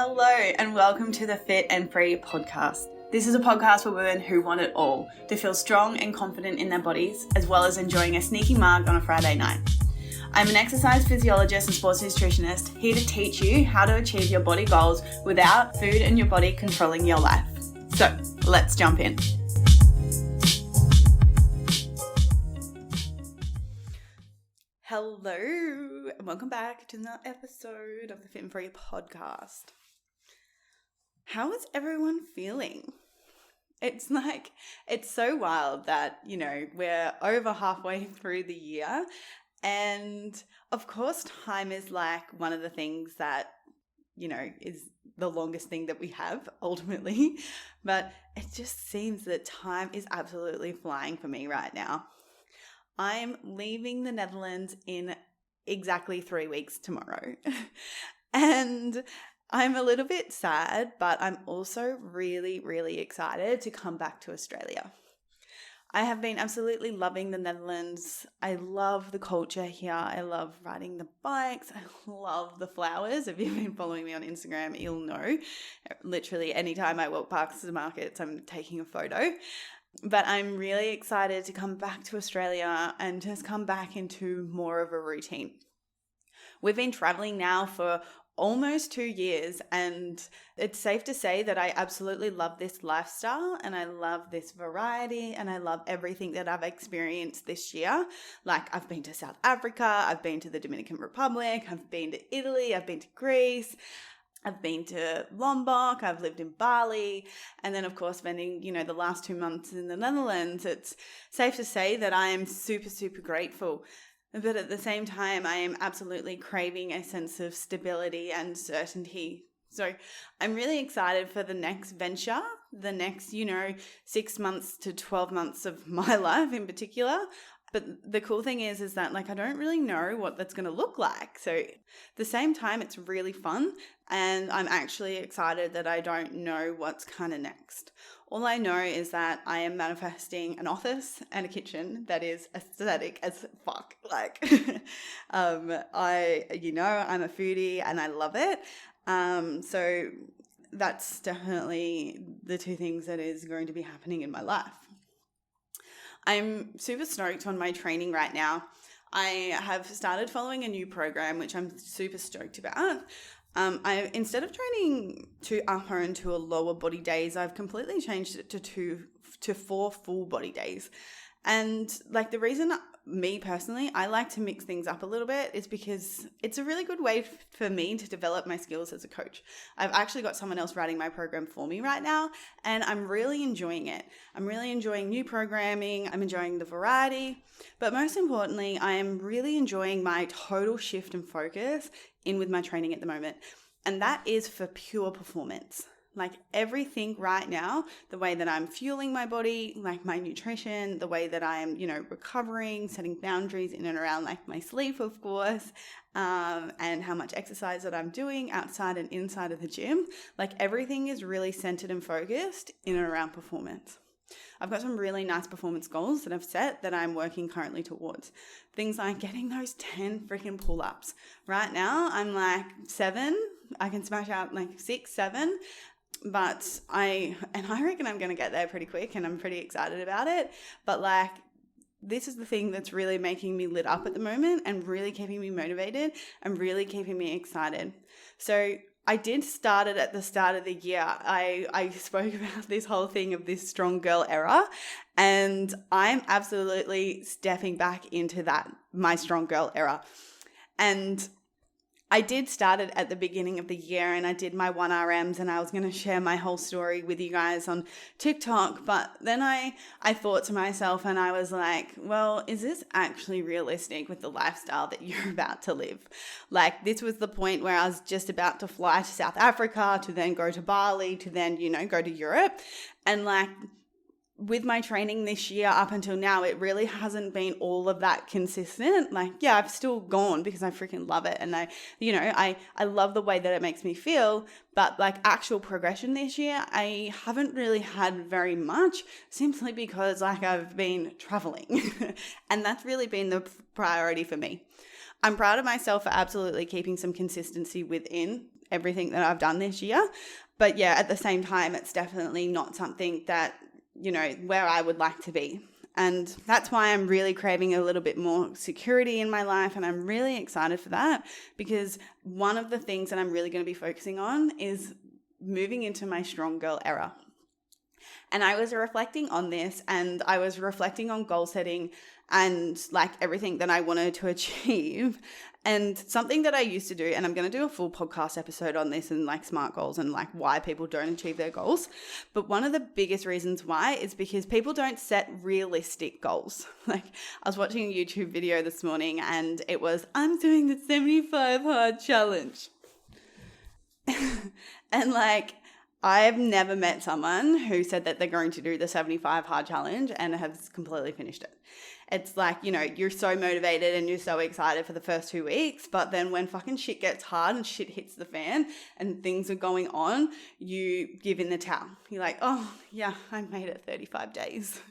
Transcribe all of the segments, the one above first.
Hello and welcome to the Fit and Free podcast. This is a podcast for women who want it all, to feel strong and confident in their bodies, as well as enjoying a sneaky mug on a Friday night. I'm an exercise physiologist and sports nutritionist, here to teach you how to achieve your body goals without food and your body controlling your life. So let's jump in. Hello and welcome back to another episode of the Fit and Free podcast. How is everyone feeling? It's so wild that, we're over halfway through the year. And of course, time is one of the things that, is the longest thing that we have ultimately. But it just seems that time is absolutely flying for me right now. I'm leaving the Netherlands in exactly 3 weeks tomorrow. And I'm a little bit sad, but I'm also really, really excited to come back to Australia. I have been absolutely loving the Netherlands. I love the culture here. I love riding the bikes. I love the flowers. If you've been following me on Instagram, you'll know. Literally anytime I walk past the markets, I'm taking a photo. But I'm really excited to come back to Australia and just come back into more of a routine. We've been traveling now for almost 2 years, and it's safe to say that I absolutely love this lifestyle and I love this variety and I love everything that I've experienced this year. I've been to South Africa, I've been to the Dominican Republic, I've been to Italy, I've been to Greece, I've been to Lombok, I've lived in Bali, and then of course spending, the last 2 months in the Netherlands. It's safe to say that I am super, super grateful. But at the same time, I am absolutely craving a sense of stability and certainty. So I'm really excited for the next venture, the next, 6 months to 12 months of my life in particular. But the cool thing is that I don't really know what that's going to look like. So at the same time, it's really fun. And I'm actually excited that I don't know what's kind of next. All I know is that I am manifesting an office and a kitchen that is aesthetic as fuck. I'm a foodie and I love it. So that's definitely the two things that is going to be happening in my life. I'm super stoked on my training right now. I have started following a new program, which I'm super stoked about. Instead of training 2 upper and 2 lower body days, I've completely changed it to 4 full body days. And the reason me personally, I like to mix things up a little bit is because it's a really good way for me to develop my skills as a coach. I've actually got someone else writing my program for me right now, and I'm really enjoying it. I'm really enjoying new programming. I'm enjoying the variety, but most importantly, I am really enjoying my total shift and focus in with my training at the moment. And that is for pure performance. Everything right now, the way that I'm fueling my body, my nutrition, the way that I am, recovering, setting boundaries in and around my sleep, of course, and how much exercise that I'm doing outside and inside of the gym. Everything is really centered and focused in and around performance. I've got some really nice performance goals that I've set that I'm working currently towards. Things like getting those 10 freaking pull-ups. Right now, I'm 7. I can smash out 6, 7. But I reckon I'm going to get there pretty quick, and I'm pretty excited about it. But this is the thing that's really making me lit up at the moment and really keeping me motivated and really keeping me excited. So I did start it at the start of the year. I spoke about this whole thing of this strong girl era, and I'm absolutely stepping back into my strong girl era. And I did start it at the beginning of the year, and I did my 1RMs, and I was going to share my whole story with you guys on TikTok. But then I thought to myself, and I was like, well, is this actually realistic with the lifestyle that you're about to live? This was the point where I was just about to fly to South Africa, to then go to Bali, to then, go to Europe. And with my training this year up until now, it really hasn't been all of that consistent. I've still gone because I freaking love it. And I love the way that it makes me feel, but actual progression this year, I haven't really had very much, simply because I've been traveling and that's really been the priority for me. I'm proud of myself for absolutely keeping some consistency within everything that I've done this year. But yeah, at the same time, it's definitely not something that, where I would like to be. And that's why I'm really craving a little bit more security in my life. And I'm really excited for that, because one of the things that I'm really going to be focusing on is moving into my strong girl era. And I was reflecting on this, and I was reflecting on goal setting and like everything that I wanted to achieve. And something that I used to do, and I'm going to do a full podcast episode on this and like SMART goals and like why people don't achieve their goals. But one of the biggest reasons why is because people don't set realistic goals. Like I was watching a YouTube video this morning and it was, I'm doing the 75 hard challenge. And like, I've never met someone who said that they're going to do the 75 hard challenge and has completely finished it. It's like, you're so motivated and you're so excited for the first 2 weeks, but then when fucking shit gets hard and shit hits the fan and things are going on, you give in the towel. You're like, oh yeah, I made it 35 days,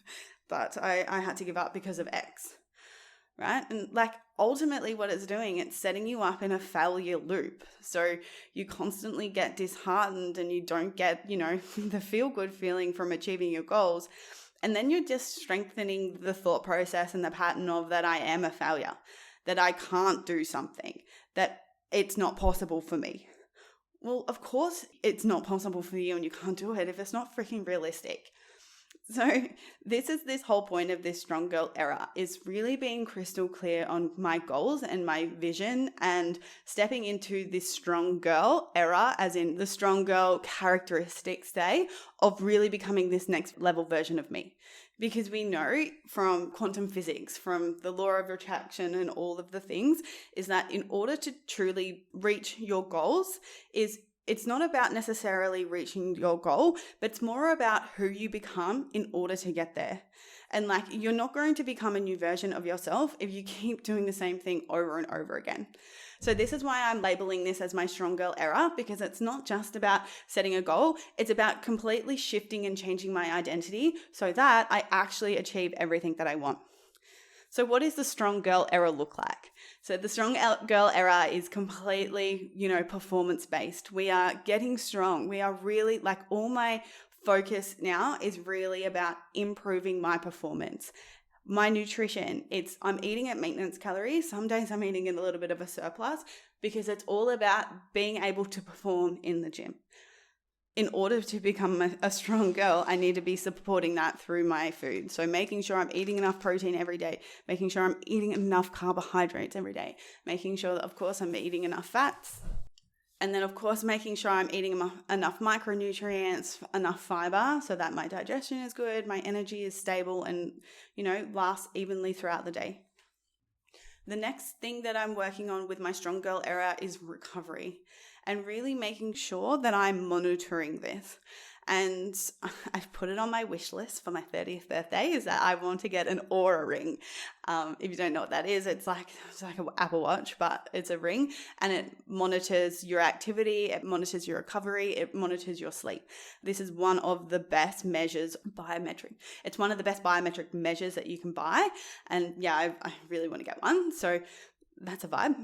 but I had to give up because of X. Right? And like ultimately what it's doing, it's setting you up in a failure loop. So you constantly get disheartened and you don't get, the feel good feeling from achieving your goals. And then you're just strengthening the thought process and the pattern of that I am a failure, that I can't do something, that it's not possible for me. Well, of course it's not possible for you and you can't do it if it's not freaking realistic. So this whole point of this strong girl era is really being crystal clear on my goals and my vision and stepping into this strong girl era, as in the strong girl characteristics day of really becoming this next level version of me. Because we know from quantum physics, from the law of attraction and all of the things, is that in order to truly reach your goals it's not about necessarily reaching your goal, but it's more about who you become in order to get there. And like, you're not going to become a new version of yourself if you keep doing the same thing over and over again. So this is why I'm labeling this as my strong girl era, because it's not just about setting a goal. It's about completely shifting and changing my identity so that I actually achieve everything that I want. So what does the strong girl era look like? So the strong girl era is completely, performance based. We are getting strong. We are really like, all my focus now is really about improving my performance. My nutrition, I'm eating at maintenance calories. Some days I'm eating in a little bit of a surplus, because it's all about being able to perform in the gym. In order to become a strong girl, I need to be supporting that through my food. So making sure I'm eating enough protein every day, making sure I'm eating enough carbohydrates every day, making sure that, of course, I'm eating enough fats. And then, of course, making sure I'm eating enough micronutrients, enough fiber, so that my digestion is good, my energy is stable and, lasts evenly throughout the day. The next thing that I'm working on with my strong girl era is recovery, and really making sure that I'm monitoring this. And I've put it on my wish list for my 30th birthday, is that I want to get an Oura ring. If you don't know what that is, it's like an Apple Watch, but it's a ring, and it monitors your activity, it monitors your recovery, it monitors your sleep. This is one of the best measures, biometric. It's one of the best biometric measures that you can buy. And yeah, I really want to get one. So that's a vibe.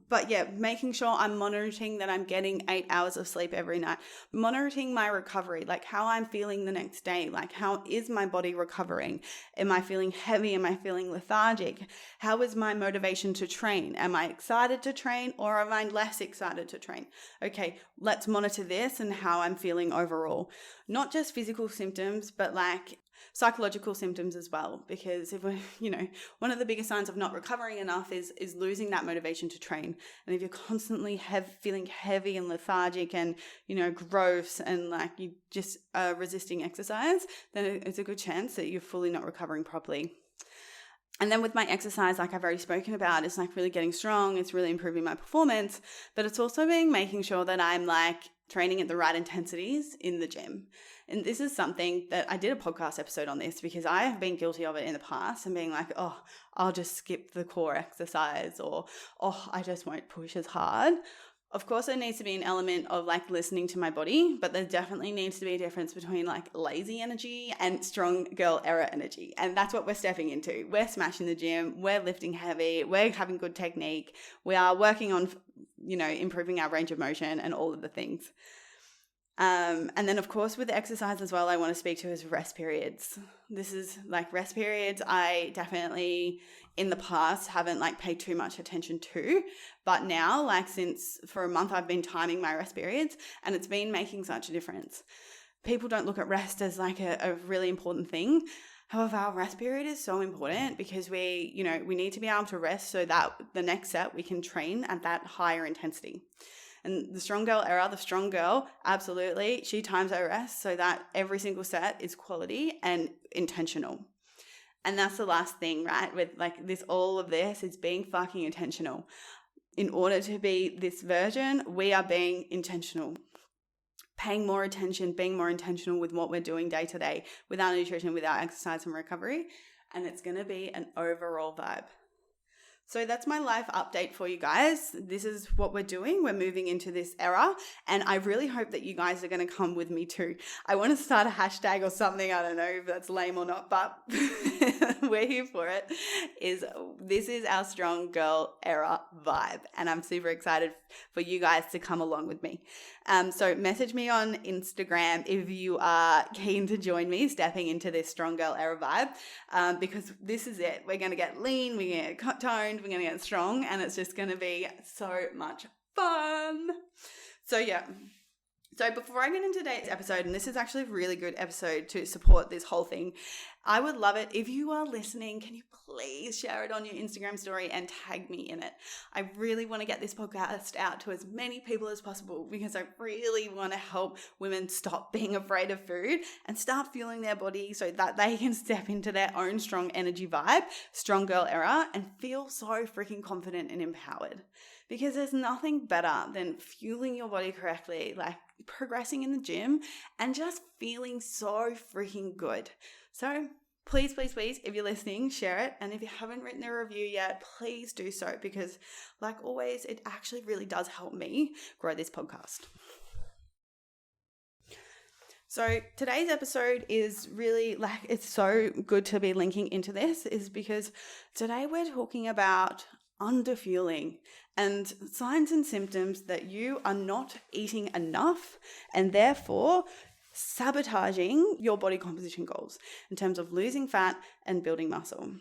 But yeah, making sure I'm monitoring that I'm getting 8 hours of sleep every night, monitoring my recovery, like how I'm feeling the next day, like how is my body recovering? Am I feeling heavy? Am I feeling lethargic? How is my motivation to train? Am I excited to train or am I less excited to train? Okay, let's monitor this and how I'm feeling overall. Not just physical symptoms, but like psychological symptoms as well, because if we're, one of the biggest signs of not recovering enough is losing that motivation to train. And if you're constantly feeling heavy and lethargic and, gross and like you just are resisting exercise, then it's a good chance that you're fully not recovering properly. And then with my exercise, like I've already spoken about, it's like really getting strong. It's really improving my performance, but it's also making sure that I'm like training at the right intensities in the gym. And this is something that I did a podcast episode on this, because I have been guilty of it in the past and being like, oh, I'll just skip the core exercise, or, oh, I just won't push as hard. Of course, there needs to be an element of like listening to my body, but there definitely needs to be a difference between like lazy energy and strong girl era energy. And that's what we're stepping into. We're smashing the gym. We're lifting heavy. We're having good technique. We are working on, improving our range of motion and all of the things. And then, of course, with the exercise as well, I want to speak to is rest periods. This is like rest periods. I definitely in the past haven't like paid too much attention to, but now like since for a month I've been timing my rest periods and it's been making such a difference. People don't look at rest as like a really important thing. However, our rest period is so important because we need to be able to rest so that the next set we can train at that higher intensity. And the strong girl era, the strong girl, absolutely, she times her rest so that every single set is quality and intentional. And that's the last thing, right? With like this, all of this is being fucking intentional. In order to be this version, we are being intentional. Paying more attention, being more intentional with what we're doing day to day, with our nutrition, with our exercise and recovery. And it's going to be an overall vibe. So that's my life update for you guys. This is what we're doing. We're moving into this era, and I really hope that you guys are going to come with me too. I want to start a hashtag or something. I don't know if that's lame or not, but we're here for it. This is our strong girl era vibe, and I'm super excited for you guys to come along with me. So message me on Instagram if you are keen to join me stepping into this strong girl era vibe, because this is it. We're going to get lean, we're going to get toned, we're going to get strong, and it's just going to be so much fun. So yeah. So before I get into today's episode, and this is actually a really good episode to support this whole thing, I would love it if you are listening, can you please share it on your Instagram story and tag me in it? I really want to get this podcast out to as many people as possible because I really want to help women stop being afraid of food and start fueling their body so that they can step into their own strong energy vibe, strong girl era, and feel so freaking confident and empowered. Because there's nothing better than fueling your body correctly, like progressing in the gym and just feeling so freaking good. So please, please, please, if you're listening, share it. And if you haven't written a review yet, please do so because like always, it actually really does help me grow this podcast. So today's episode is really like, it's so good to be linking into this is because today we're talking about underfueling and signs and symptoms that you are not eating enough and therefore sabotaging your body composition goals in terms of losing fat and building muscle.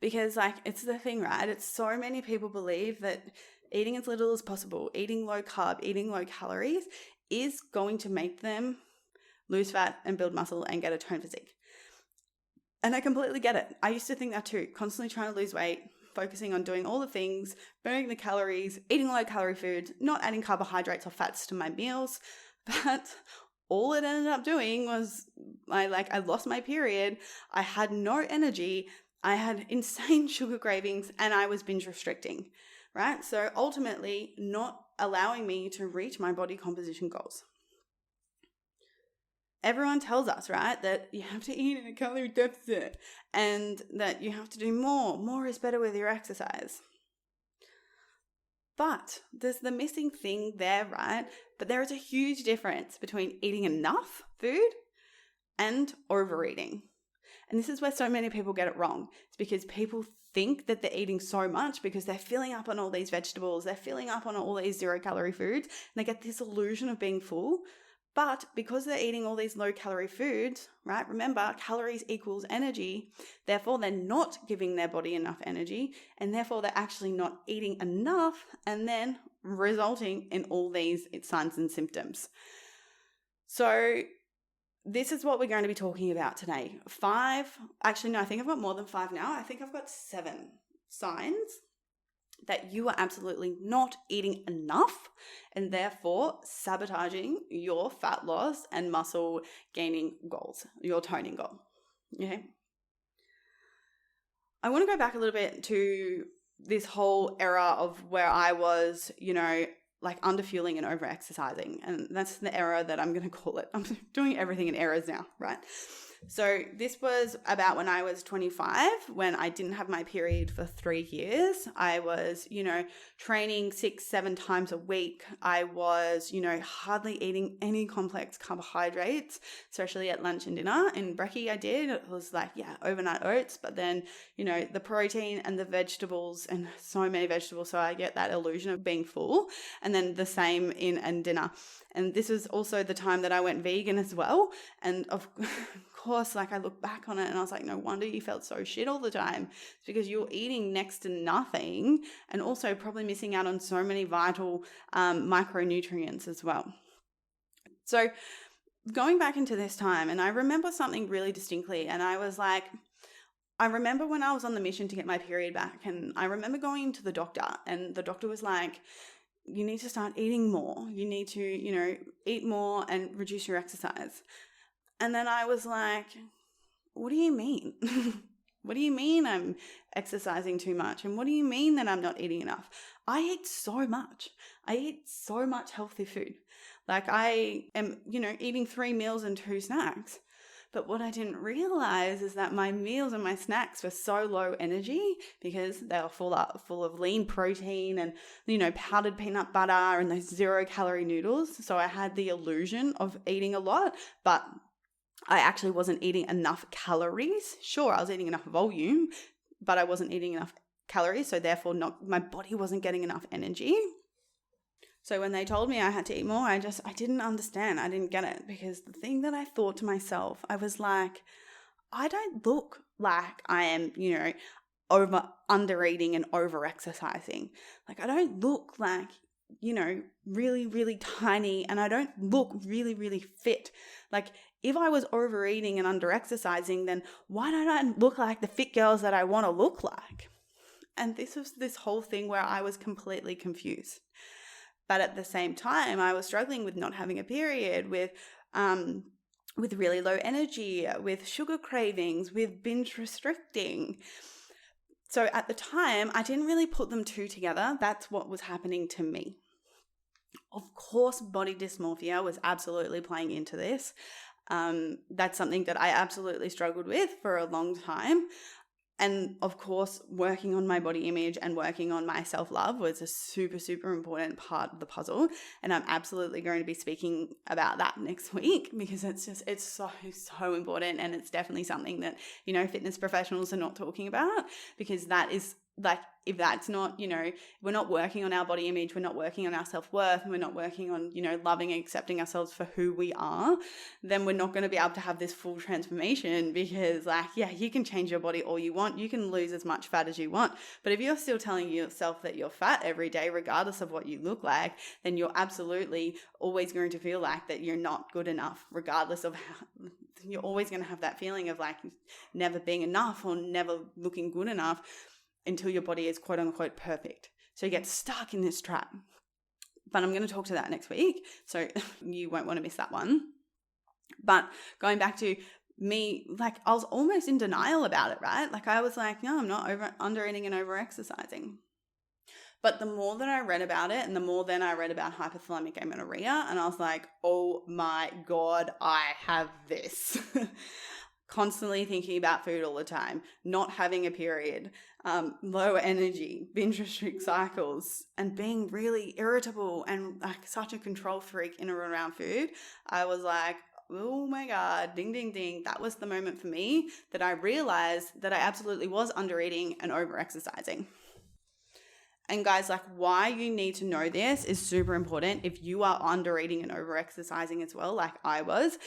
Because like it's the thing, right? It's so many people believe that eating as little as possible, eating low carb, eating low calories is going to make them lose fat and build muscle and get a toned physique. And I completely get it. I used to think that too, constantly trying to lose weight, focusing on doing all the things, burning the calories, eating low calorie foods, not adding carbohydrates or fats to my meals. But all it ended up doing was I lost my period. I had no energy. I had insane sugar cravings and I was binge restricting, right? So ultimately not allowing me to reach my body composition goals. Everyone tells us, right, that you have to eat in a calorie deficit and that you have to do more. More is better with your exercise. But there's the missing thing there, right? But there is a huge difference between eating enough food and overeating. And this is where so many people get it wrong. It's because people think that they're eating so much because they're filling up on all these vegetables, they're filling up on all these 0-calorie foods, and they get this illusion of being full. But because they're eating all these low-calorie foods, right? Remember, calories equals energy. Therefore, they're not giving their body enough energy, and therefore they're actually not eating enough, and then resulting in all these signs and symptoms. So this is what we're going to be talking about today. I think I've got more than 5 now. I think I've got 7 signs that you are absolutely not eating enough and therefore sabotaging your fat loss and muscle gaining goals, your toning goal. Okay. I want to go back a little bit to this whole era of where I was, like underfueling and over exercising. And that's the era that I'm going to call it. I'm doing everything in eras now, right? So this was about when I was 25, when I didn't have my period for 3 years. I was, training 6-7 times a week. I was, hardly eating any complex carbohydrates, especially at lunch and dinner. In brekkie I did. It was like, overnight oats, but then, the protein and the vegetables, and so many vegetables. So I get that illusion of being full. And then the same in dinner. And this was also the time that I went vegan as well. And of course, I look back on it and I was like, no wonder you felt so shit all the time. It's because you're eating next to nothing, and also probably missing out on so many vital micronutrients as well. So going back into this time, and I remember something really distinctly, and I was like, I remember when I was on the mission to get my period back, and I remember going to the doctor, and the doctor was like, you need to start eating more. You need to, eat more and reduce your exercise. And then I was like, what do you mean? What do you mean I'm exercising too much? And what do you mean that I'm not eating enough? I eat so much. I eat so much healthy food. I am, eating 3 meals and 2 snacks. But what I didn't realize is that my meals and my snacks were so low energy because they were full of lean protein and, powdered peanut butter and those 0-calorie noodles. So I had the illusion of eating a lot, but I actually wasn't eating enough calories. Sure, I was eating enough volume, but I wasn't eating enough calories. So therefore my body wasn't getting enough energy. So when they told me I had to eat more, I didn't understand. I didn't get it, because the thing that I thought to myself, I was like, I don't look like I am, under eating and over exercising. I don't look like, really, really tiny, and I don't look really, really fit. If I was overeating and under exercising, then why don't I look like the fit girls that I want to look like? And this was this whole thing where I was completely confused. But at the same time, I was struggling with not having a period, with really low energy, with sugar cravings, with binge restricting. So at the time, I didn't really put them two together. That's what was happening to me. Of course, body dysmorphia was absolutely playing into this. That's something that I absolutely struggled with for a long time. And of course, working on my body image and working on my self-love was a super, super important part of the puzzle. And I'm absolutely going to be speaking about that next week, because it's so, so important. And it's definitely something that, fitness professionals are not talking about, because that is if that's not, we're not working on our body image, we're not working on our self-worth, and we're not working on, loving and accepting ourselves for who we are, then we're not going to be able to have this full transformation. Because you can change your body all you want. You can lose as much fat as you want. But if you're still telling yourself that you're fat every day, regardless of what you look like, then you're absolutely always going to feel like that you're not good enough, regardless of how. You're always going to have that feeling of never being enough or never looking good enough, until your body is quote unquote perfect. So you get stuck in this trap. But I'm going to talk to that next week, so you won't want to miss that one. But going back to me, I was almost in denial about it, right? I was like, no, I'm not under eating and over exercising. But the more that I read about it, and the more then I read about hypothalamic amenorrhea, and I was like, oh my God, I have this. Constantly thinking about food all the time, not having a period, low energy, binge restrict cycles, and being really irritable and such a control freak in and around food. I was like, oh my God, ding, ding, ding. That was the moment for me that I realized that I absolutely was under eating and over exercising. And guys, why you need to know this is super important. If you are under eating and over exercising as well, like I was,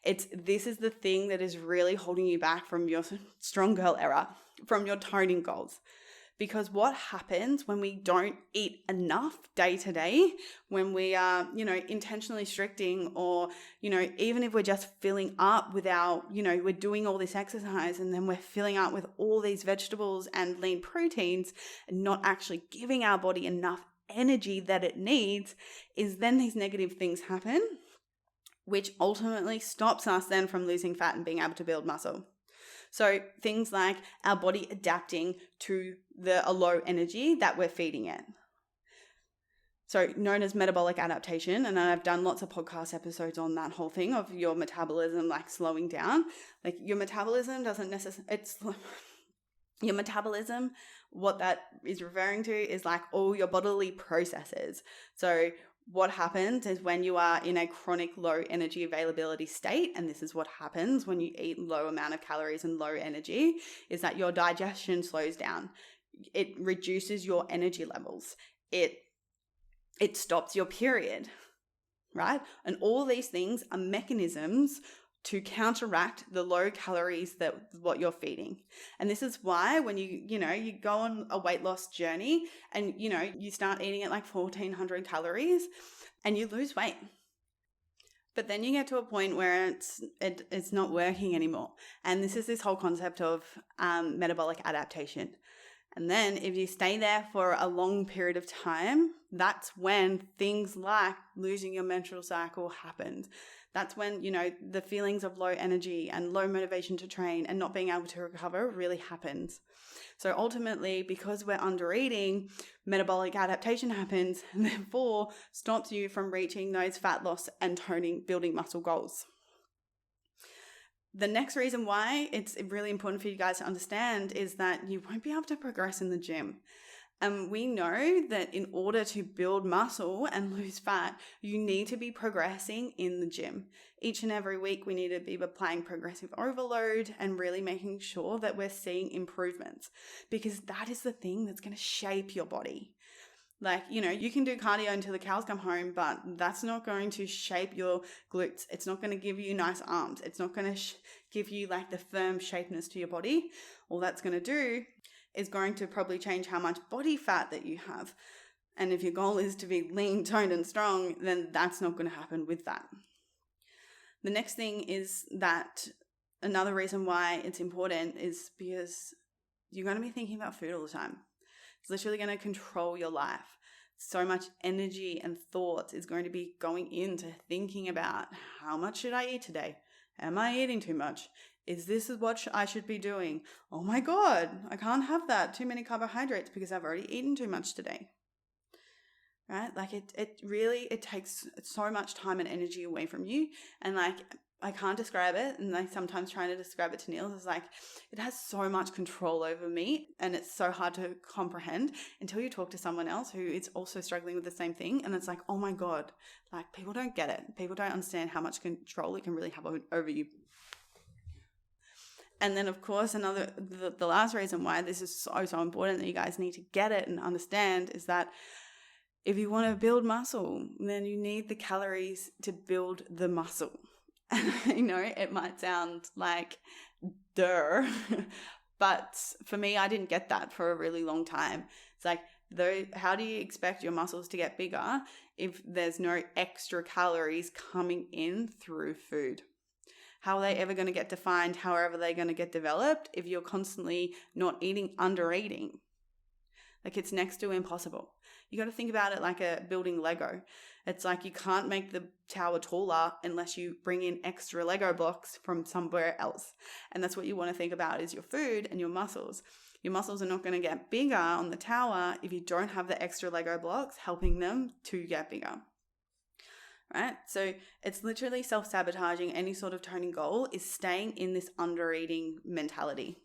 this is the thing that is really holding you back from your strong girl era, from your toning goals. Because what happens when we don't eat enough day to day, when we are, intentionally restricting, or, even if we're just filling up with we're doing all this exercise and then we're filling up with all these vegetables and lean proteins and not actually giving our body enough energy that it needs, is then these negative things happen, which ultimately stops us then from losing fat and being able to build muscle. So things like our body adapting to a low energy that we're feeding it. So known as metabolic adaptation. And I've done lots of podcast episodes on that whole thing of your metabolism like slowing down. Like your metabolism doesn't necessarily, your metabolism, what that is referring to is like all your bodily processes. So what happens is when you are in a chronic low energy availability state, and this is what happens when you eat low amount of calories and low energy, is that your digestion slows down. It reduces your energy levels. It stops your period, right? And all these things are mechanisms to counteract the low calories that what you're feeding. And this is why when you go on a weight loss journey and you start eating at like 1,400 calories and you lose weight. But then you get to a point where it's not working anymore. And this is this whole concept of metabolic adaptation. And then if you stay there for a long period of time, that's when things like losing your menstrual cycle happens. That's when, the feelings of low energy and low motivation to train and not being able to recover really happens. So ultimately, because we're under eating, metabolic adaptation happens and therefore stops you from reaching those fat loss and toning, building muscle goals. The next reason why it's really important for you guys to understand is that you won't be able to progress in the gym. And we know that in order to build muscle and lose fat, you need to be progressing in the gym. Each and every week, we need to be applying progressive overload and really making sure that we're seeing improvements, because that is the thing that's going to shape your body. Like, you can do cardio until the cows come home, but that's not going to shape your glutes. It's not going to give you nice arms. It's not going to give you like the firm shapeness to your body. All that's going to do is going to probably change how much body fat that you have. And if your goal is to be lean, toned, and strong, then that's not going to happen with that. The next thing is that another reason why it's important is because you're going to be thinking about food all the time. It's literally going to control your life. So much energy and thought is going to be going into thinking about how much should I eat today? Am I eating too much? Is this what I should be doing? Oh my God, I can't have that. Too many carbohydrates because I've already eaten too much today. Right? Like it takes so much time and energy away from you. And like, I can't describe it. And like sometimes trying to describe it to Niels is like, it has so much control over me. And it's so hard to comprehend until you talk to someone else who is also struggling with the same thing. And it's like, oh my God, like people don't get it. People don't understand how much control it can really have over you. And then, of course, the last reason why this is so important that you guys need to get it and understand is that if you want to build muscle, then you need the calories to build the muscle. It might sound like duh, but for me, I didn't get that for a really long time. It's like, how do you expect your muscles to get bigger if there's no extra calories coming in through food? How are they ever going to get defined? How are they going to get developed if you're constantly not eating, under eating? Like, it's next to impossible. You got to think about it like building Lego. It's like you can't make the tower taller unless you bring in extra Lego blocks from somewhere else. And that's what you want to think about is your food and your muscles. Your muscles are not going to get bigger on the tower if you don't have the extra Lego blocks helping them to get bigger. Right? So it's literally self-sabotaging. Any sort of toning goal is staying in this under-eating mentality.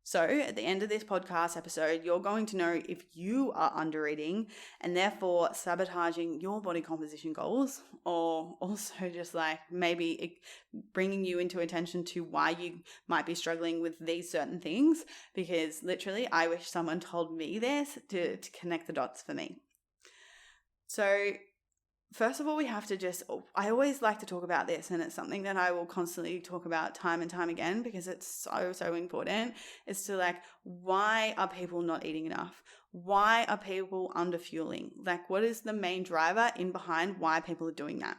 So at the end of this podcast episode, you're going to know if you are under-eating and therefore sabotaging your body composition goals, or also just like maybe bringing you into attention to why you might be struggling with these certain things, because literally I wish someone told me this to connect the dots for me. So first of all, we have to I always like to talk about this, and it's something that I will constantly talk about time and time again because it's so important, is to like, why are people not eating enough? Why are people under fueling? Like, what is the main driver in behind why people are doing that?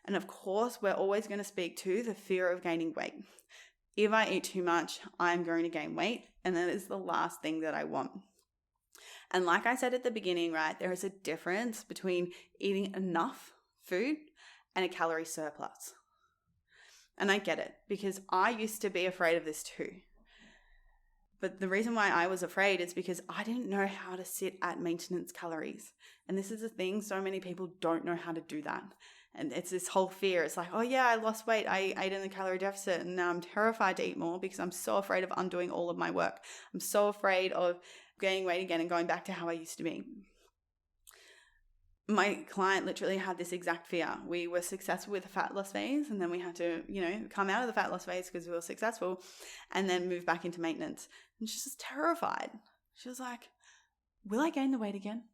And of course, we're always going to speak to the fear of gaining weight. If I eat too much, I'm going to gain weight, and that is the last thing that I want. And like I said at the beginning, right, there is a difference between eating enough food and a calorie surplus. And I get it because I used to be afraid of this too. But the reason why I was afraid is because I didn't know how to sit at maintenance calories. And this is the thing, so many people don't know how to do that. And it's this whole fear. It's like, oh yeah, I lost weight. I ate in the calorie deficit and now I'm terrified to eat more because I'm so afraid of undoing all of my work. I'm so afraid of gaining weight again and going back to how I used to be. My client literally had this exact fear. We were successful with the fat loss phase and then we had to, come out of the fat loss phase because we were successful and then move back into maintenance. And she's just terrified. She was like, will I gain the weight again?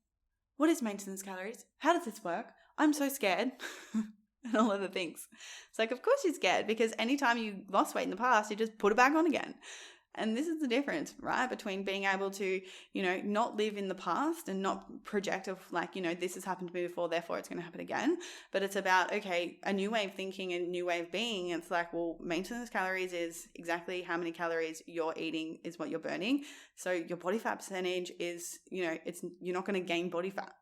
What is maintenance calories? How does this work? I'm so scared. And all of the things. It's like, of course you're scared because anytime you lost weight in the past, you just put it back on again. And this is the difference, right? Between being able to, not live in the past and not project of like, this has happened to me before, therefore it's going to happen again. But it's about, okay, a new way of thinking and a new way of being. It's like, well, maintenance calories is exactly how many calories you're eating is what you're burning. So your body fat percentage is, you're not going to gain body fat.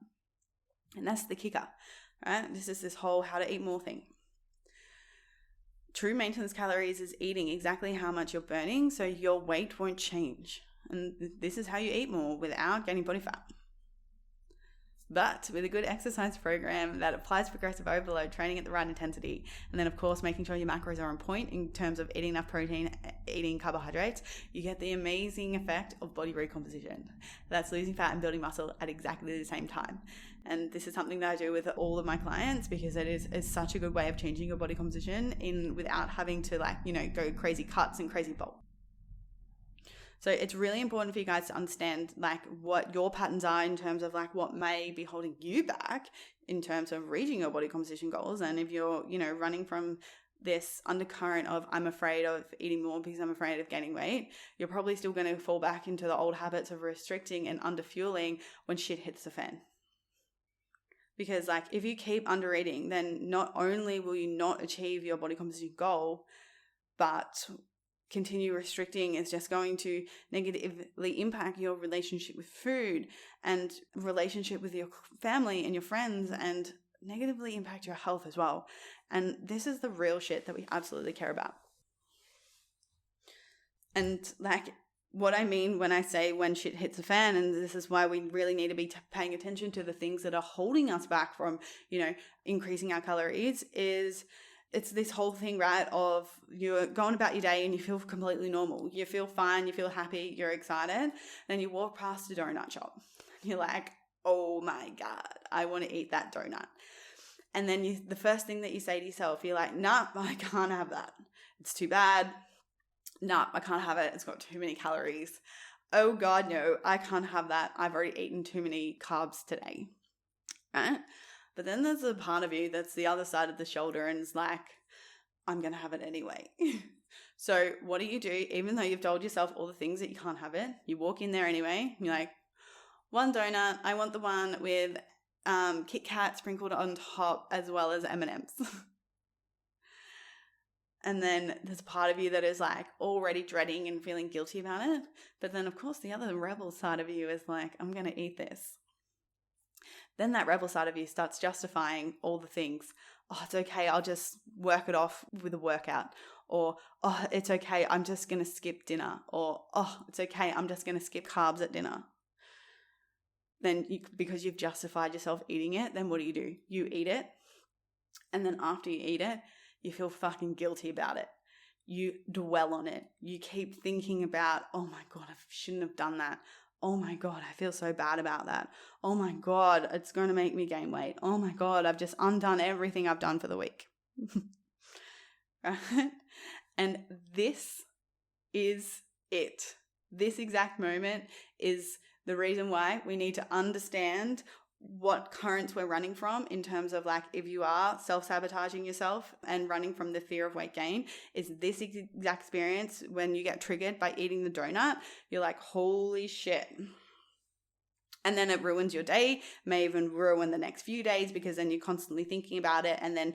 And that's the kicker, right? This is this whole how to eat more thing. True maintenance calories is eating exactly how much you're burning so your weight won't change. And this is how you eat more without gaining body fat. But with a good exercise program that applies progressive overload, training at the right intensity, and then of course making sure your macros are on point in terms of eating enough protein, eating carbohydrates, you get the amazing effect of body recomposition. That's losing fat and building muscle at exactly the same time. And this is something that I do with all of my clients because it is such a good way of changing your body composition without having to go crazy cuts and crazy bulk. So it's really important for you guys to understand what your patterns are in terms of what may be holding you back in terms of reaching your body composition goals. And if you're, running from this undercurrent of I'm afraid of eating more because I'm afraid of gaining weight, you're probably still going to fall back into the old habits of restricting and underfueling when shit hits the fan. Because if you keep under eating, then not only will you not achieve your body composition goal, but continue restricting is just going to negatively impact your relationship with food and relationship with your family and your friends and negatively impact your health as well. And this is the real shit that we absolutely care about. And what I mean when I say when shit hits the fan, and this is why we really need to be paying attention to the things that are holding us back from, increasing our calories is it's this whole thing, right, of you're going about your day and you feel completely normal. You feel fine, you feel happy, you're excited. Then you walk past a donut shop. You're like, oh my God, I want to eat that donut. And then the first thing that you say to yourself, you're like, nah, I can't have that. It's too bad. Nah, I can't have it. It's got too many calories. Oh God, no, I can't have that. I've already eaten too many carbs today, right? But then there's a part of you that's the other side of the shoulder and is like, I'm going to have it anyway. So what do? Even though you've told yourself all the things that you can't have it, you walk in there anyway. You're like, one donut, I want the one with Kit Kat sprinkled on top as well as M&Ms. And then there's a part of you that is already dreading and feeling guilty about it. But then of course the other rebel side of you is like, I'm going to eat this. Then that rebel side of you starts justifying all the things. Oh, it's okay, I'll just work it off with a workout. Or, oh, it's okay, I'm just going to skip dinner. Or, oh, it's okay, I'm just going to skip carbs at dinner. Then because you've justified yourself eating it, then what do? You eat it. And then after you eat it, you feel fucking guilty about it. You dwell on it. You keep thinking about, oh my God, I shouldn't have done that. Oh my God, I feel so bad about that. Oh my God, it's going to make me gain weight. Oh my God, I've just undone everything I've done for the week. Right? And this is it. This exact moment is the reason why we need to understand what currents we're running from in terms of if you are self-sabotaging yourself and running from the fear of weight gain, is this exact experience when you get triggered by eating the donut, you're like, holy shit. And then it ruins your day, may even ruin the next few days because then you're constantly thinking about it and then,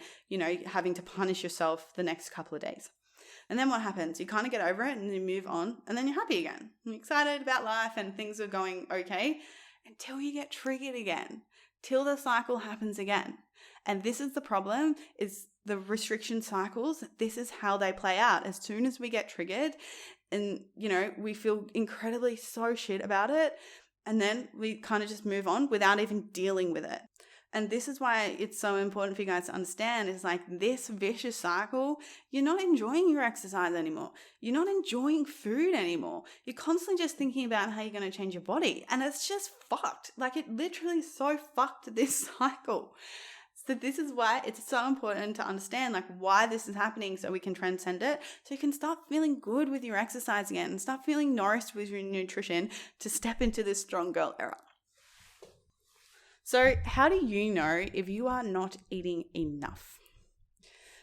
having to punish yourself the next couple of days. And then what happens? You kind of get over it and you move on and then you're happy again. You're excited about life and things are going okay. Until you get triggered again, till the cycle happens again. And this is the problem, is the restriction cycles. This is how they play out. As soon as we get triggered, And, we feel incredibly so shit about it. And then we kind of just move on without even dealing with it. And this is why it's so important for you guys to understand is like this vicious cycle. You're not enjoying your exercise anymore. You're not enjoying food anymore. You're constantly just thinking about how you're going to change your body. And it's just fucked. Like it literally so fucked this cycle. So this is why it's so important to understand like why this is happening so we can transcend it. So you can start feeling good with your exercise again and start feeling nourished with your nutrition to step into this strong girl era. So how do you know if you are not eating enough?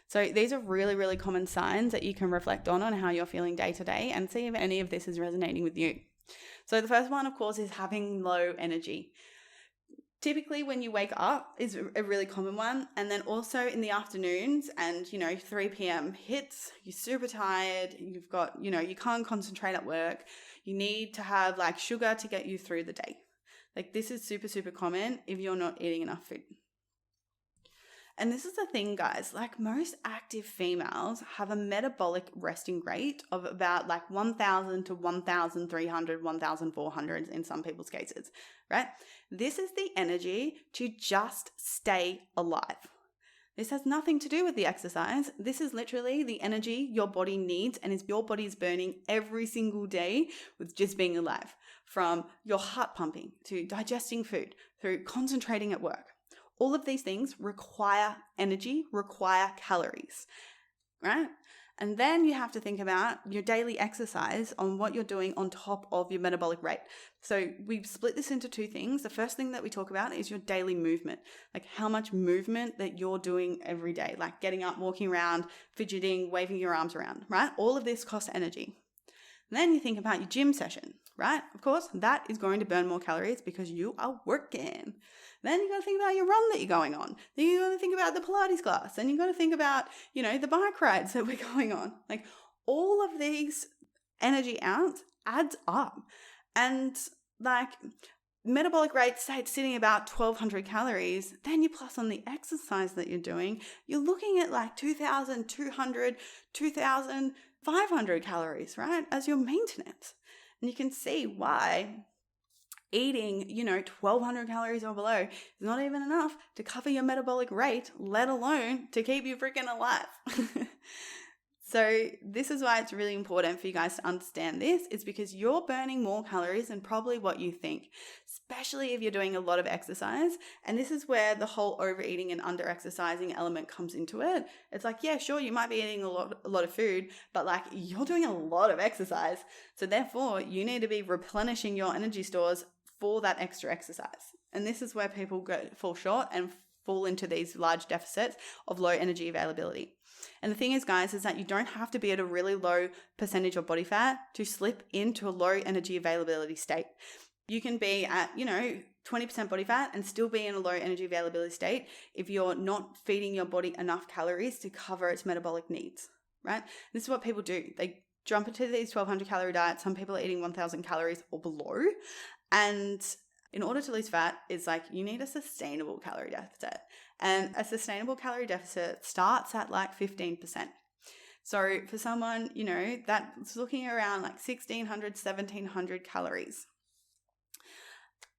So these are really, really common signs that you can reflect on how you're feeling day to day and see if any of this is resonating with you. So the first one, of course, is having low energy. Typically when you wake up is a really common one. And then also in the afternoons and, 3 p.m. hits, you're super tired. You've got, you can't concentrate at work. You need to have like sugar to get you through the day. Like this is super, super common if you're not eating enough food. And this is the thing, guys, like most active females have a metabolic resting rate of about like 1,000 to 1,300, 1,400 in some people's cases, right? This is the energy to just stay alive. This has nothing to do with the exercise. This is literally the energy your body needs and is your body's burning every single day with just being alive. From your heart pumping to digesting food, through concentrating at work. All of these things require energy, require calories, right? And then you have to think about your daily exercise on what you're doing on top of your metabolic rate. So we've split this into two things. The first thing that we talk about is your daily movement, like how much movement that you're doing every day, like getting up, walking around, fidgeting, waving your arms around, right? All of this costs energy. And then you think about your gym session, right? Of course, that is going to burn more calories because you are working. Then you got to think about your run that you're going on. Then you got to think about the Pilates class. Then you got to think about, the bike rides that we're going on. Like all of these energy adds up. And like metabolic rate, say it's sitting about 1,200 calories. Then you plus on the exercise that you're doing, you're looking at like 2,200, 2,500 calories, right? As your maintenance. And you can see why eating, 1,200 calories or below is not even enough to cover your metabolic rate, let alone to keep you freaking alive. So this is why it's really important for you guys to understand this, is because you're burning more calories than probably what you think, especially if you're doing a lot of exercise. And this is where the whole overeating and under-exercising element comes into it. It's like, yeah, sure, you might be eating a lot of food, but like you're doing a lot of exercise. So therefore, you need to be replenishing your energy stores for that extra exercise. And this is where people fall short and fall into these large deficits of low energy availability. And the thing is, guys, is that you don't have to be at a really low percentage of body fat to slip into a low energy availability state. You can be at, 20% body fat and still be in a low energy availability state if you're not feeding your body enough calories to cover its metabolic needs, right? This is what people do. They jump into these 1,200 calorie diets. Some people are eating 1,000 calories or below. And in order to lose fat, it's like you need a sustainable calorie deficit. And a sustainable calorie deficit starts at like 15%. So for someone, that's looking around like 1,600, 1,700 calories.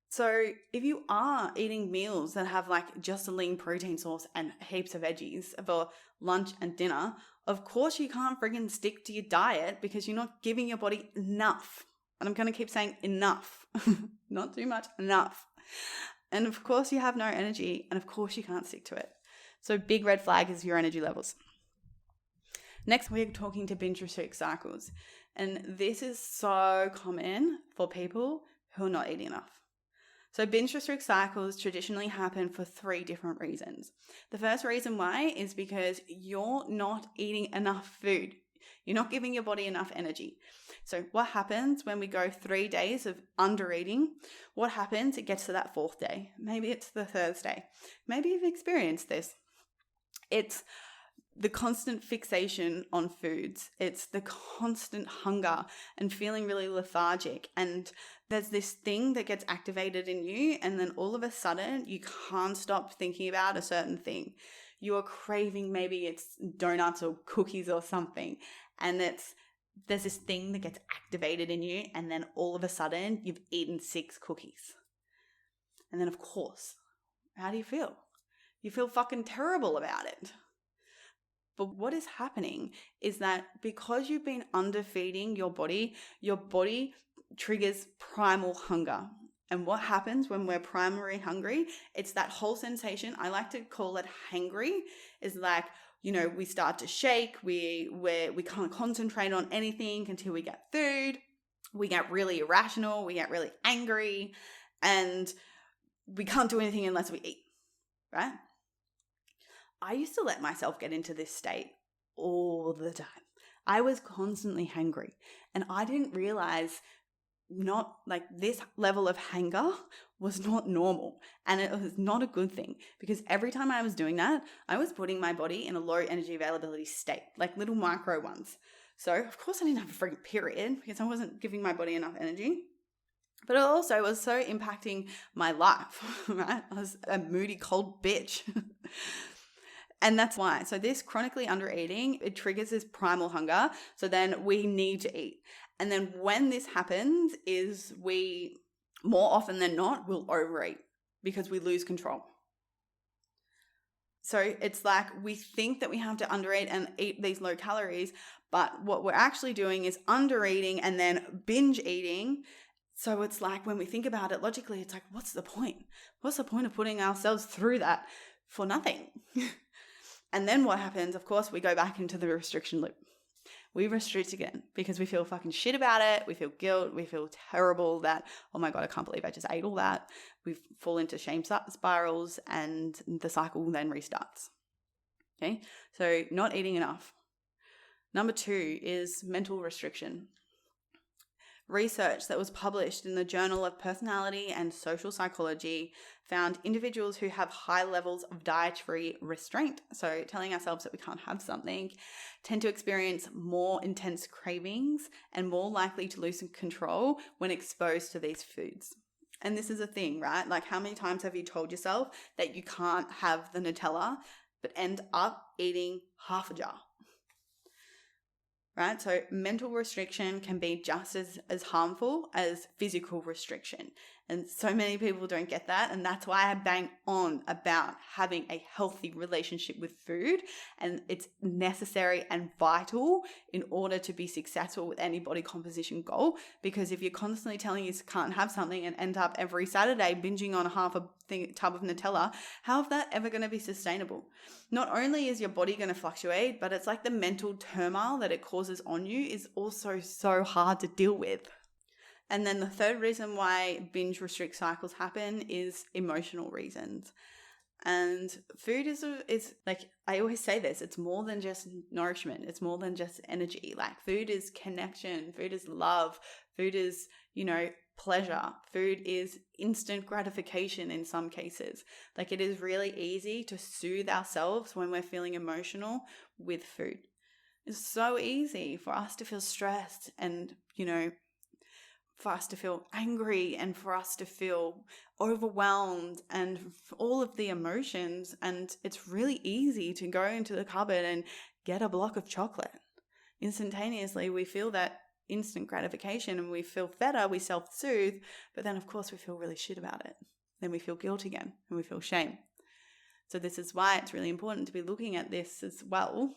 So if you are eating meals that have like just a lean protein source and heaps of veggies for lunch and dinner, of course you can't friggin' stick to your diet because you're not giving your body enough. And I'm going to keep saying enough, not too much, enough. And of course you have no energy, and of course you can't stick to it. So big red flag is your energy levels. Next, we're talking to binge restrict cycles. And this is so common for people who are not eating enough. So binge restrict cycles traditionally happen for 3 different reasons. The first reason why is because you're not eating enough food. You're not giving your body enough energy. So what happens when we go 3 days of under eating? What happens? It gets to that 4th day. Maybe it's the 3rd day. Maybe you've experienced this. It's the constant fixation on foods. It's the constant hunger and feeling really lethargic. And there's this thing that gets activated in you, and then all of a sudden you can't stop thinking about a certain thing. You are craving, maybe it's donuts or cookies or something, and it's there's this thing that gets activated in you, and then all of a sudden you've eaten 6 cookies. And then, of course, how do you feel? You feel fucking terrible about it. But what is happening is that because you've been underfeeding your body triggers primal hunger. And what happens when we're primary hungry? It's that whole sensation. I like to call it hangry. Is like, we start to shake. We can't concentrate on anything until we get food. We get really irrational. We get really angry, and we can't do anything unless we eat, right? I used to let myself get into this state all the time. I was constantly hangry, and I didn't realize not like this level of hunger was not normal, and it was not a good thing, because every time I was doing that, I was putting my body in a low energy availability state, like little micro ones. So of course I didn't have a freaking period because I wasn't giving my body enough energy. But it also was so impacting my life, right? I was a moody, cold bitch. And that's why. So this chronically undereating, it triggers this primal hunger. So then we need to eat. And then when this happens is we, more often than not, will overeat because we lose control. So it's like we think that we have to undereat and eat these low calories, but what we're actually doing is undereating and then binge eating. So it's like when we think about it logically, it's like, what's the point? What's the point of putting ourselves through that for nothing? And then what happens, of course, we go back into the restriction loop. We restrict again because we feel fucking shit about it. We feel guilt. We feel terrible that, oh my God, I can't believe I just ate all that. We fall into shame spirals, and the cycle then restarts. Okay, so not eating enough. Number 2 is mental restriction. Research that was published in the Journal of Personality and Social Psychology found individuals who have high levels of dietary restraint, so telling ourselves that we can't have something, tend to experience more intense cravings and more likely to lose control when exposed to these foods. And this is a thing, right? Like, how many times have you told yourself that you can't have the Nutella but end up eating half a jar? Right? So mental restriction can be just as harmful as physical restriction. And so many people don't get that. And that's why I bang on about having a healthy relationship with food. And it's necessary and vital in order to be successful with any body composition goal. Because if you're constantly telling you can't have something and end up every Saturday binging on half a tub of Nutella, how is that ever going to be sustainable? Not only is your body going to fluctuate, but it's like the mental turmoil that it causes on you is also so hard to deal with. And then the third reason why binge restrict cycles happen is emotional reasons. And food is like, I always say this, it's more than just nourishment. It's more than just energy. Like, food is connection. Food is love. Food is, pleasure. Food is instant gratification in some cases. Like, it is really easy to soothe ourselves when we're feeling emotional with food. It's so easy for us to feel stressed and, for us to feel angry and for us to feel overwhelmed and all of the emotions. And it's really easy to go into the cupboard and get a block of chocolate. Instantaneously, we feel that instant gratification and we feel better, we self-soothe, but then of course we feel really shit about it. Then we feel guilt again and we feel shame. So this is why it's really important to be looking at this as well,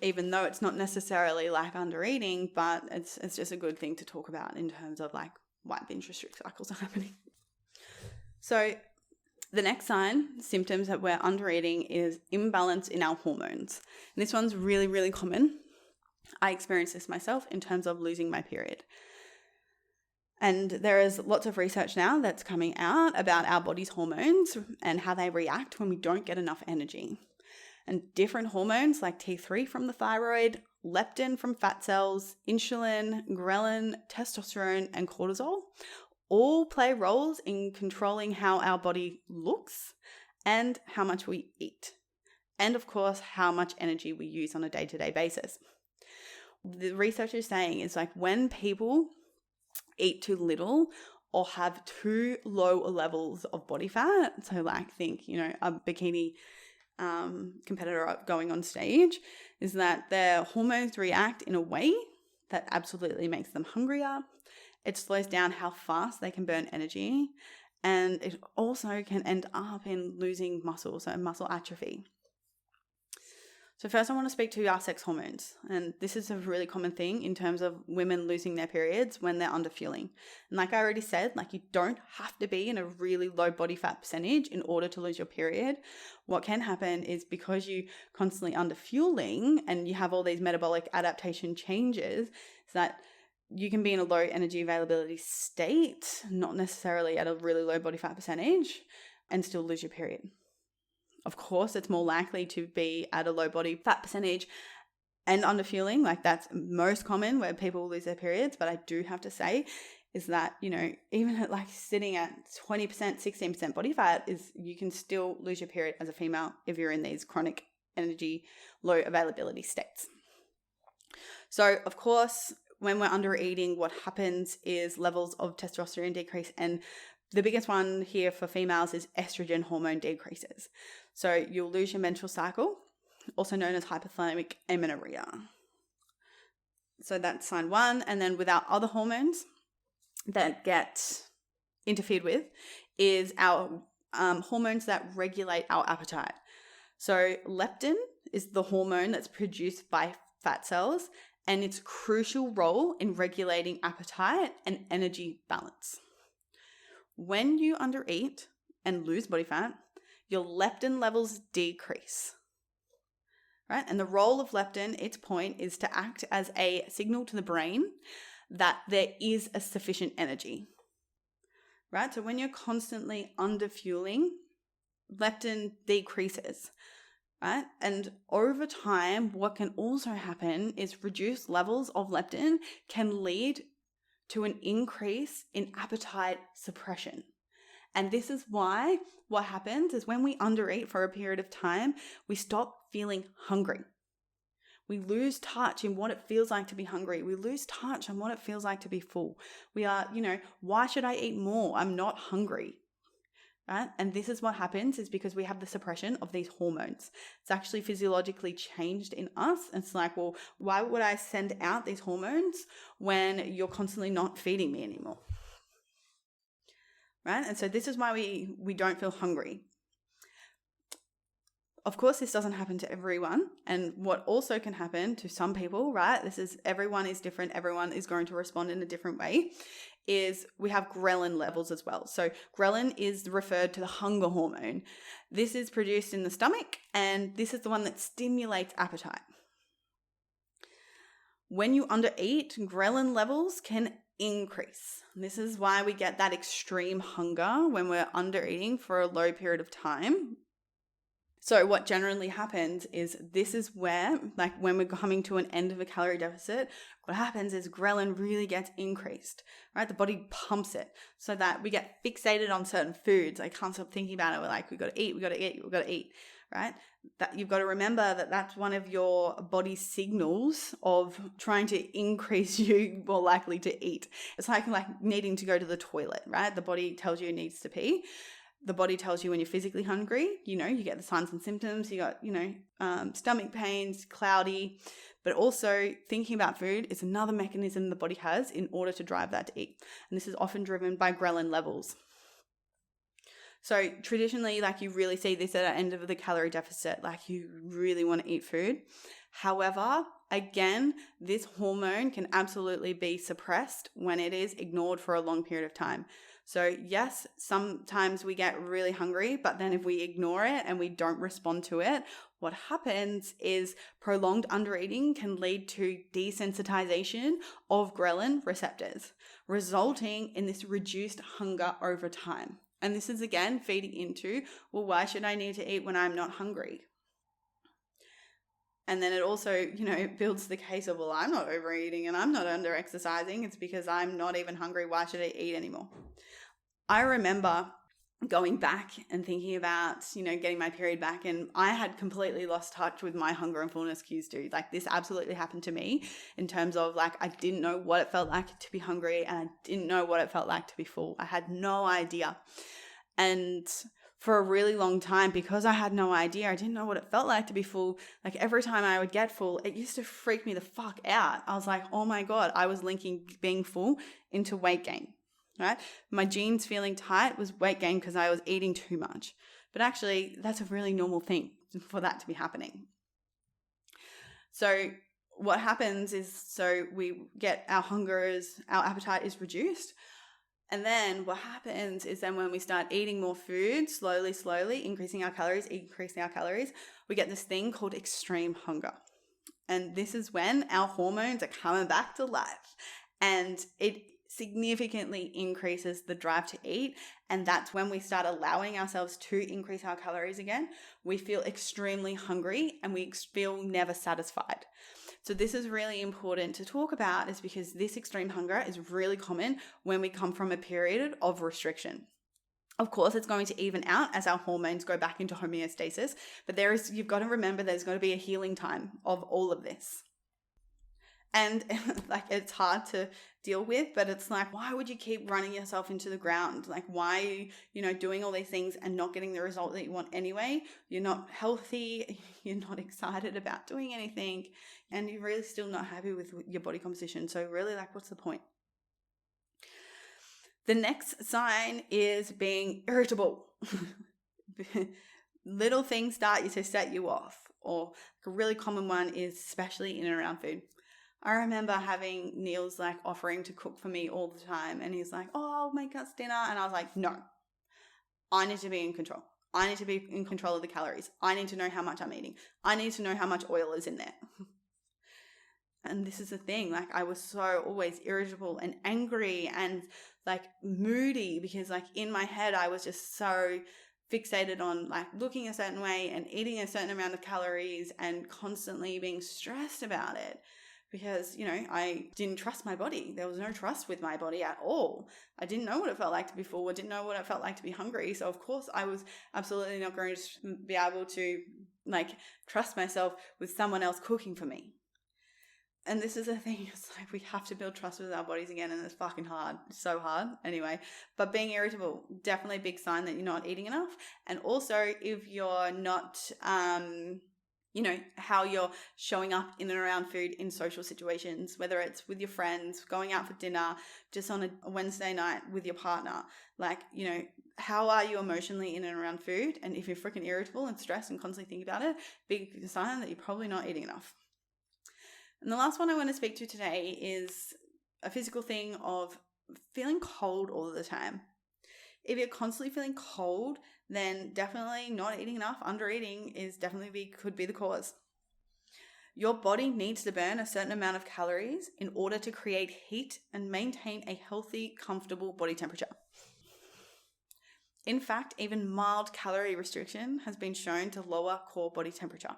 even though it's not necessarily like under eating, but it's just a good thing to talk about in terms of like why binge restrict cycles are happening. So the next symptoms that we're under eating is imbalance in our hormones. And this one's really, really common. I experienced this myself in terms of losing my period. And there is lots of research now that's coming out about our body's hormones and how they react when we don't get enough energy. And different hormones like T3 from the thyroid, leptin from fat cells, insulin, ghrelin, testosterone, and cortisol all play roles in controlling how our body looks and how much we eat. And of course, how much energy we use on a day-to-day basis. The research is saying is like when people eat too little or have too low levels of body fat, so like think, a bikini competitor going on stage, is that their hormones react in a way that absolutely makes them hungrier. It slows down how fast they can burn energy. And it also can end up in losing muscle, so muscle atrophy. So first I want to speak to our sex hormones. And this is a really common thing in terms of women losing their periods when they're under fueling. And like I already said, like you don't have to be in a really low body fat percentage in order to lose your period. What can happen is because you constantly under fueling and you have all these metabolic adaptation changes, is that you can be in a low energy availability state, not necessarily at a really low body fat percentage, and still lose your period. Of course, it's more likely to be at a low body fat percentage and under fueling. Like that's most common where people lose their periods. But I do have to say is that, you know, even at like sitting at 20%, 16% body fat is you can still lose your period as a female if you're in these chronic energy low availability states. So of course, when we're under eating, what happens is levels of testosterone decrease, and the biggest one here for females is estrogen hormone decreases. So you'll lose your menstrual cycle, also known as hypothalamic amenorrhea. So that's sign one. And then without other hormones that get interfered with is our hormones that regulate our appetite. So leptin is the hormone that's produced by fat cells, and its crucial role in regulating appetite and energy balance. When you undereat and lose body fat, your leptin levels decrease, right? And the role of leptin, its point is to act as a signal to the brain that there is a sufficient energy, right? So when you're constantly under fueling, leptin decreases, right? And over time, what can also happen is reduced levels of leptin can lead to an increase in appetite suppression. And this is why what happens is when we undereat for a period of time, we stop feeling hungry. We lose touch in what it feels like to be hungry. We lose touch on what it feels like to be full. We are, why should I eat more? I'm not hungry. Right? And this is what happens is because we have the suppression of these hormones. It's actually physiologically changed in us. It's like, well, why would I send out these hormones when you're constantly not feeding me anymore? Right? And so this is why we don't feel hungry. Of course, this doesn't happen to everyone. And what also can happen to some people, right? Everyone is different. Everyone is going to respond in a different way. Is we have ghrelin levels as well. So ghrelin is referred to the hunger hormone. This is produced in the stomach, and this is the one that stimulates appetite. When you undereat, ghrelin levels can increase. This is why we get that extreme hunger when we're undereating for a low period of time. So what generally happens is this is where, like when we're coming to an end of a calorie deficit, what happens is ghrelin really gets increased, right? The body pumps it so that we get fixated on certain foods. I can't stop thinking about it. We're like, we got to eat, right? That you've got to remember that that's one of your body's signals of trying to increase you more likely to eat. It's like needing to go to the toilet, right? The body tells you it needs to pee. The body tells you when you're physically hungry, you get the signs and symptoms. You got, stomach pains, cloudy, but also thinking about food is another mechanism the body has in order to drive that to eat. And this is often driven by ghrelin levels. So traditionally, you really see this at the end of the calorie deficit, you really want to eat food. However, again, this hormone can absolutely be suppressed when it is ignored for a long period of time. So yes, sometimes we get really hungry, but then if we ignore it and we don't respond to it, what happens is prolonged undereating can lead to desensitization of ghrelin receptors, resulting in this reduced hunger over time. And this is again feeding into, well, why should I need to eat when I'm not hungry? And then it also, builds the case of, well, I'm not overeating and I'm not under exercising. It's because I'm not even hungry. Why should I eat anymore? I remember going back and thinking about, getting my period back, and I had completely lost touch with my hunger and fullness cues too. This absolutely happened to me in terms of I didn't know what it felt like to be hungry, and I didn't know what it felt like to be full. I had no idea. And for a really long time because I had no idea. I didn't know what it felt like to be full. Like every time I would get full, it used to freak me the fuck out. I was like, oh my God, I was linking being full into weight gain, right? My jeans feeling tight was weight gain because I was eating too much. But actually, that's a really normal thing for that to be happening. So what happens is, so we get our appetite is reduced. And then what happens is then when we start eating more food, slowly, increasing our calories, we get this thing called extreme hunger. And this is when our hormones are coming back to life. And it significantly increases the drive to eat. And that's when we start allowing ourselves to increase our calories again. We feel extremely hungry and we feel never satisfied. So this is really important to talk about, is because this extreme hunger is really common when we come from a period of restriction. Of course, it's going to even out as our hormones go back into homeostasis, but you've got to remember there's going to be a healing time of all of this. And like, it's hard to deal with, but it's like, why would you keep running yourself into the ground? Like, why, doing all these things and not getting the result that you want anyway? You're not healthy. You're not excited about doing anything. And you're really still not happy with your body composition. So really, like, what's the point? The next sign is being irritable. Little things start to set you off. Or a really common one is especially in and around food. I remember having Neil's like offering to cook for me all the time. And he's like, oh, I'll make us dinner. And I was like, no, I need to be in control. I need to be in control of the calories. I need to know how much I'm eating. I need to know how much oil is in there. And this is the thing, like, I was so always irritable and angry and like moody, because like in my head, I was just so fixated on like looking a certain way and eating a certain amount of calories and constantly being stressed about it. Because, I didn't trust my body. There was no trust with my body at all. I didn't know what it felt like to be full. I didn't know what it felt like to be hungry. So, of course, I was absolutely not going to be able to, like, trust myself with someone else cooking for me. And this is the thing. It's like we have to build trust with our bodies again, and it's fucking hard. It's so hard. Anyway, but being irritable, definitely a big sign that you're not eating enough. And also, if you're not... how you're showing up in and around food in social situations, whether it's with your friends, going out for dinner, just on a Wednesday night with your partner. Like, how are you emotionally in and around food? And if you're freaking irritable and stressed and constantly think about it, big sign that you're probably not eating enough. And the last one I want to speak to today is a physical thing of feeling cold all the time. If you're constantly feeling cold, then definitely not eating enough, under eating could be the cause. Your body needs to burn a certain amount of calories in order to create heat and maintain a healthy, comfortable body temperature. In fact, even mild calorie restriction has been shown to lower core body temperature.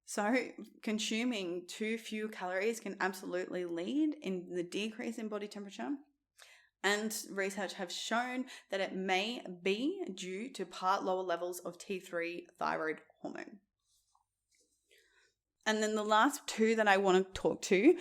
So consuming too few calories can absolutely lead in the decrease in body temperature. And research have shown that it may be due to part lower levels of T3 thyroid hormone. And then the last two that I want to talk to,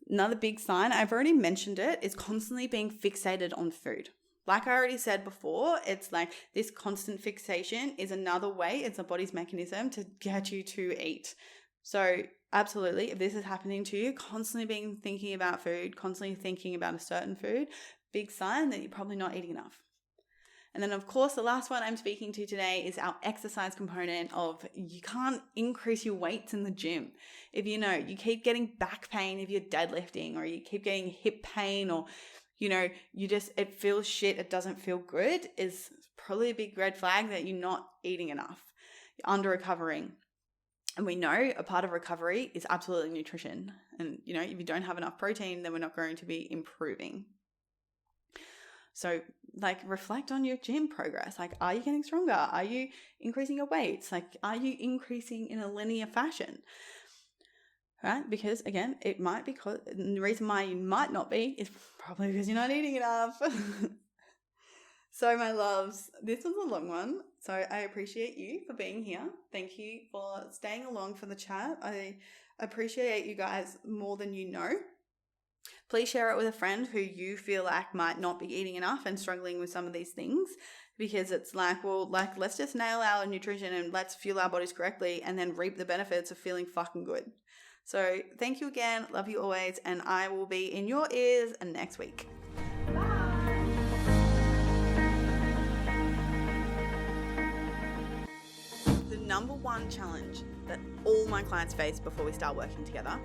another big sign, I've already mentioned it, is constantly being fixated on food. Like I already said before, it's like this constant fixation is another way, it's a body's mechanism to get you to eat. So absolutely, if this is happening to you, constantly thinking about food, constantly thinking about a certain food, big sign that you're probably not eating enough. And then, of course, the last one I'm speaking to today is our exercise component of you can't increase your weights in the gym. If you keep getting back pain if you're deadlifting, or you keep getting hip pain, or, it feels shit, it doesn't feel good, is probably a big red flag that you're not eating enough. You're under recovering. And we know a part of recovery is absolutely nutrition. And, if you don't have enough protein, then we're not going to be improving. So, reflect on your gym progress. Are you getting stronger? Are you increasing your weights? Are you increasing in a linear fashion? Right? Because, again, it might be the reason why you might not be is probably because you're not eating enough. So, my loves, this was a long one. So, I appreciate you for being here. Thank you for staying along for the chat. I appreciate you guys more than you know. Please share it with a friend who you feel like might not be eating enough and struggling with some of these things, because it's like, well, like, let's just nail our nutrition and let's fuel our bodies correctly and then reap the benefits of feeling fucking good. So thank you again. Love you always. And I will be in your ears next week. Bye. The number one challenge that all my clients face before we start working together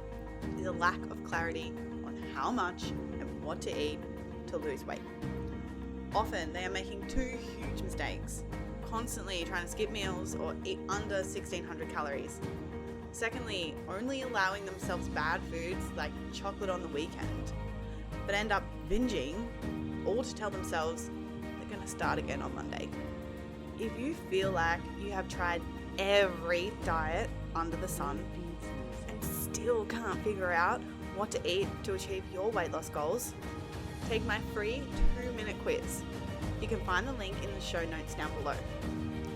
is a lack of clarity on how much and what to eat to lose weight. Often they are making two huge mistakes: constantly trying to skip meals or eat under 1,600 calories. Secondly, only allowing themselves bad foods like chocolate on the weekend, but end up binging, all to tell themselves they're going to start again on Monday. If you feel like you have tried every diet under the sun and still can't figure out what to eat to achieve your weight loss goals, take my free 2-minute quiz. You can find the link in the show notes down below,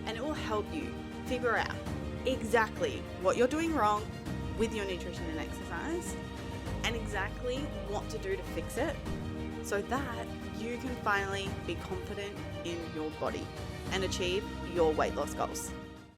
and it will help you figure out exactly what you're doing wrong with your nutrition and exercise, and exactly what to do to fix it, so that you can finally be confident in your body and achieve your weight loss goals.